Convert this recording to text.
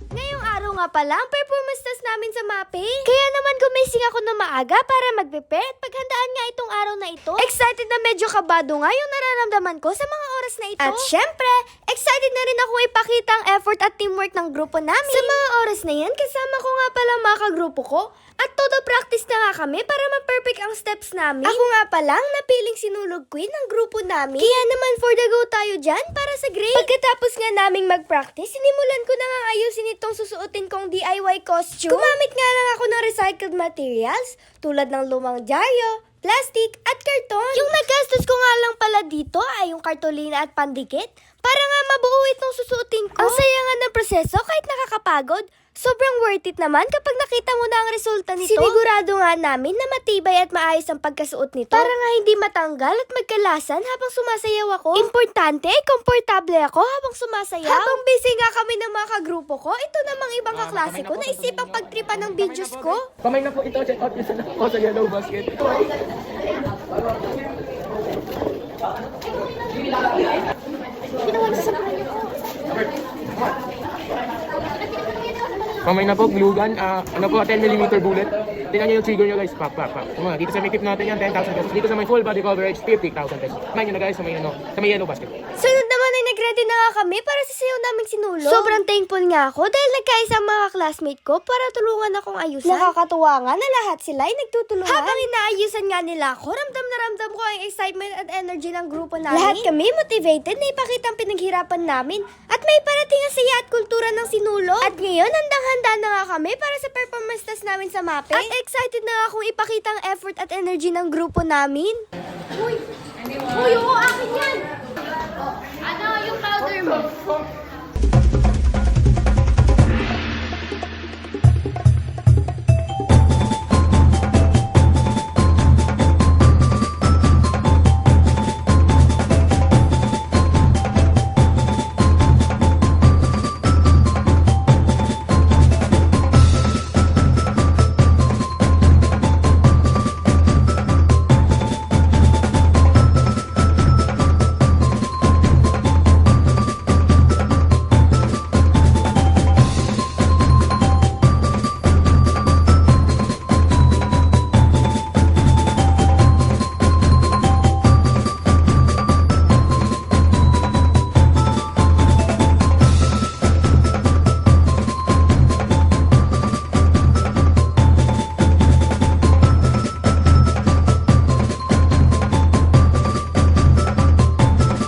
Ngayong araw nga pala ang performance test namin sa mapping. Kaya naman gumising ako na maaga para mag-prepare at paghandaan nga itong araw na ito. Excited na medyo kabado nga yung nararamdaman ko sa mga oras na ito. At syempre, excited na rin akong ipakita ang effort at teamwork ng grupo namin. Sa mga oras na yan, kasama ko nga pala mga kagrupo ko at todo practice na nga kami para ma-perfect ang steps namin. Ako nga palang napiling sinulog queen ng grupo namin. Kaya naman for the go tayo dyan para sa grade. Pagkatapos nga naming mag-practice, sinimulan ko na nga ayusin itong susuotin kong DIY costume. Gumamit nga lang ako ng recycled materials tulad ng lumang dyaryo, plastic at karton. Yung nagastos ko nga lang pala dito ay yung kartolina at pandikit para nga mabuo itong susuotin ko. Ang saya nga ng proseso kahit nakakapagod. Sobrang worth it naman kapag nakita mo na ang resulta nito. Sinigurado nga namin na matibay at maayos ang pagkasuot nito para nga hindi matanggal at magkalasan habang sumasayaw ako. Importante, komportable ako habang sumasayaw. Habang busy nga kami ng mga kagrupo ko, ito namang ibang kaklase ko na isipang pagtripan ng videos ko. Kamay na po ito, check out isa na po sa yellow basket. Kamay na po, glue gun, ano po, 10mm bullet. Tingnan nyo yung trigger nyo guys, pop. Dito sa may tip natin yan, 10,000 pesos. Dito sa may full body coverage, 50,000 pesos. Kumain nyo na guys sa may yellow basket. Sunod naman ay nag-ready na nga kami para sa sayaw namin sinulong. Sobrang thankful nga ako dahil nagkaisa ang mga classmate ko para tulungan akong ayusan. Nakakatuwa nga na lahat sila ay nagtutulungan. Habang inaayusan nga nila ako, ramdam na ramdam ko ang excitement at energy ng grupo namin. Lahat kami motivated na ipakita ang pinaghirapan namin at may parating ang saya at kultura ng sinulong. At ngayon, handang-handa na nga kami para sa performance test namin sa mapping. At excited na nga akong ipakita ang effort at energy ng grupo namin. Uy, oo, akin yan!